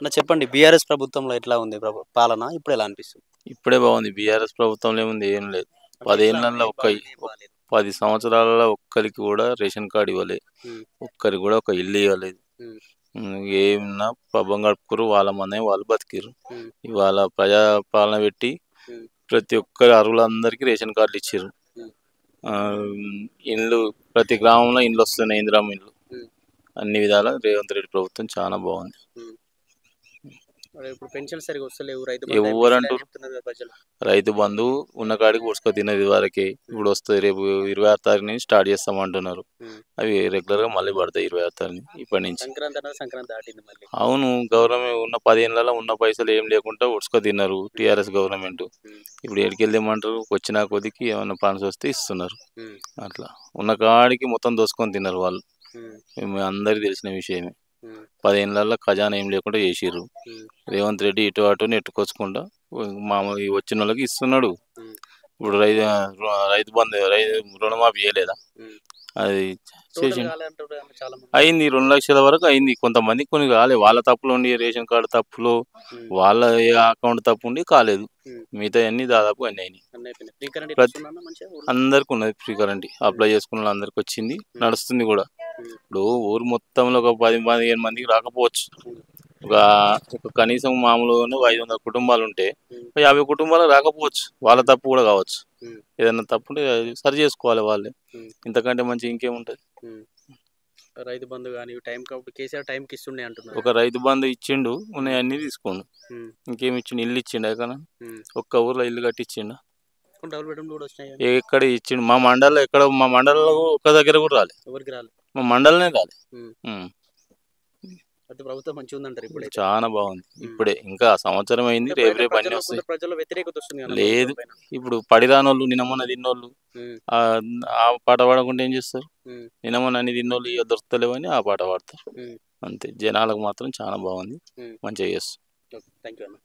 అన్న చెప్పండి బీఆర్ఎస్ ప్రభుత్వంలో ఎట్లా ఉంది పాలన? ఇప్పుడు ఎలా అనిపిస్తుంది? ఇప్పుడే బాగుంది. బీఆర్ఎస్ ప్రభుత్వంలో ఏముంది ఏం లేదు. అంటే 10 ఎట్లా అన్న? ఏళ్లలో ఏం బాలేదు, ఏం బాలేదు? 10 సంవత్సరాలలో ఒక్కరికి కూడా రేషన్ కార్డ్ ఇవ్వలే. హ్మ్. ఒక్కరికి కూడా ఒక ఇల్లు ఇవ్వలేదు. హ్మ్. ఏమన్నా పబ్బం గడుపుకుర్రు, వాళ్ళ మందే వాళ్ళు బతికిర్రు. హ్మ్. ఇవాళ ప్రజాపాలన పెట్టి హ్మ్. ప్రతి ఒక్కరి అర్హులందరికీ రేషన్ కార్డులు ఇచ్చిర్రు. హ్మ్. ఇండ్లు ప్రతి గ్రామంలో ఇండ్లు వస్తున్నాయి, ఇందిరమ్మ ఇండ్లు. హ్మ్. అన్ని విధాలా రేవంత్ రెడ్డి ప్రభుత్వం చాలా బాగుంది. హ్మ్. మరి ఇప్పుడు పెన్షన్స్ సరిగ్గా వస్తలేవు. రైతు బంధు టైంకి ఇస్తలే అని ఎవరంటారు? చెప్తున్నారు కదా ప్రజలు. రైతు బంధు ఉన్న కాడికి ఉసుక తినేది వరకే. ఇప్పుడు వస్తుంది, రేపు 26 తారీఖు నుంచి స్టార్ట్ చేస్తామంటున్నారు. హ్మ్. అవి రెగ్యులర్గా మళ్ళీ పడతాయి 26 తారీఖు ఇప్పటి నుంచి. సంక్రాంతి అన్నది సంక్రాంతి దాటింది మళ్ళీ. అవును, గవర్నమెంట్ ఉన్న 10 ఏళ్ళలో ఉన్న పైసలు ఏం లేకుండా ఉసుక తిన్నారు టీఆర్ఎస్ గవర్నమెంట్. హ్మ్. ఇప్పుడు ఎడికెళ్దేమంటారు? వచ్చిన కొద్దికి ఏమన్నా ఫండ్స్ వస్తే ఇస్తున్నారు. హ్మ్. అట్లా ఉన్న కాడికి మొత్తం దోసుకొని తిన్నారు వాళ్ళు. హ్మ్. మీ అందరికీ తెలిసిన విషయమే. హ్మ్. 10 ఏళ్ళలో ఖజానా ఏం లేకుండా చేసిర్రు. హ్మ్. రేవంత్ రెడ్డి ఇటు అటు నెట్టుకొచ్చుకుంటా మామూలు వచ్చిన వాళ్ళకి ఇస్తున్నాడు. హ్మ్. ఇప్పుడు రైతు బంధు రుణమాఫీ చేయలేదా? హ్మ్. అది టోటల్ చేసిండు. కాలే అంటారు కదా చాలా మంది. అయింది 2 లక్షల వరకు అయింది. కొంతమంది కొన్ని కాలే, వాళ్ళ తప్పులు ఉండి రేషన్ కార్డు తప్పులు, హ్మ్. వాళ్ళ అకౌంట్ తప్పు ఉండి కాలేదు. హ్మ్. మిగతా అన్ని దాదాపు అన్ని అయినాయి. అన్నీ అయిపోయినాయి. ఫ్రీ కరెంట్ ఇట్లా ప్రతి వస్తుందన్న మంచిగా ఊర్లో? అందరికి ఉన్నది ఫ్రీ కరెంట్. అప్లై చేసుకున్న వాళ్ళందరికి వచ్చింది, నడుస్తుంది కూడా. హ్మ్. ఇప్పుడు ఊరు మొత్తంలో ఒక 10-15 మందికి రాకపోవచ్చు. హ్మ్. ఒక ఒక కనీసం మామూలుగానే 500 కుటుంబాలు ఉంటే హ్మ్. 50 కుటుంబాలకు రాకపోవచ్చు. వాళ్ళ తప్పు కూడా కావచ్చు. హ్మ్. ఏదైనా తప్పు ఉంటే అది సరి చేసుకోవాలి వాళ్ళే. హ్మ్. ఇంతకంటే మంచి ఇంకేముంటది? హ్మ్. రైతు బంధు గాని టైంకి అప్పుడు కేసీఆర్ టైంకి ఇస్తుండే అంటున్నారు. ఒక రైతు బంధు ఇచ్చిండు, ఉన్నాయి అన్ని తీసుకోండు. హ్మ్. ఇంకేమి ఇచ్చిండు? ఇల్లు ఇచ్చిండు ఎక్కడ? హ్మ్. ఒక్క ఊర్లో ఇల్లు కట్టించిండు? కొన్ని డబుల్ బెడ్రూమ్లు కూడా వచ్చినాయి కదా. ఎక్కడ ఇచ్చిండు? మా మండలంలో ఒక్క దగ్గర కూడా రాలే. ఎవరికి రాలే. మా మండలనే రాలే. హ్మ్. ఉమ్. అయితే ప్రభుత్వం మంచిగా ఉందంటారు ఇప్పుడైతే. చాలా బాగుంది. హ్మ్. ఇప్పుడే ఇంకా సంవత్సరం అయింది, అంటే రేపు బయట రేపు అన్ని ప్రజల్లో వస్తాయి. కొందరు ప్రజల్లో వ్యతిరేకత వస్తుంది కదా లేదు, ప్రభుత్వం పైన. ఇప్పుడు పడిరానోళ్ళు నిన్న మొన్న తిన్నోళ్ళు హ్మ్. ఆ పాట పాడకుండా ఏం చేస్తారు? హ్మ్. నిన్న మొన్న అన్ని తిన్నోళ్ళు ఇక దొరుకుతలేవని ఆ పాట పాడతారు. హ్మ్. అంతే. జనాలకు మాత్రం చాలా బాగుంది, హ్మ్. మంచిగా చేస్తారు. ఓకే. థ్యాంక్ యూ అన్న.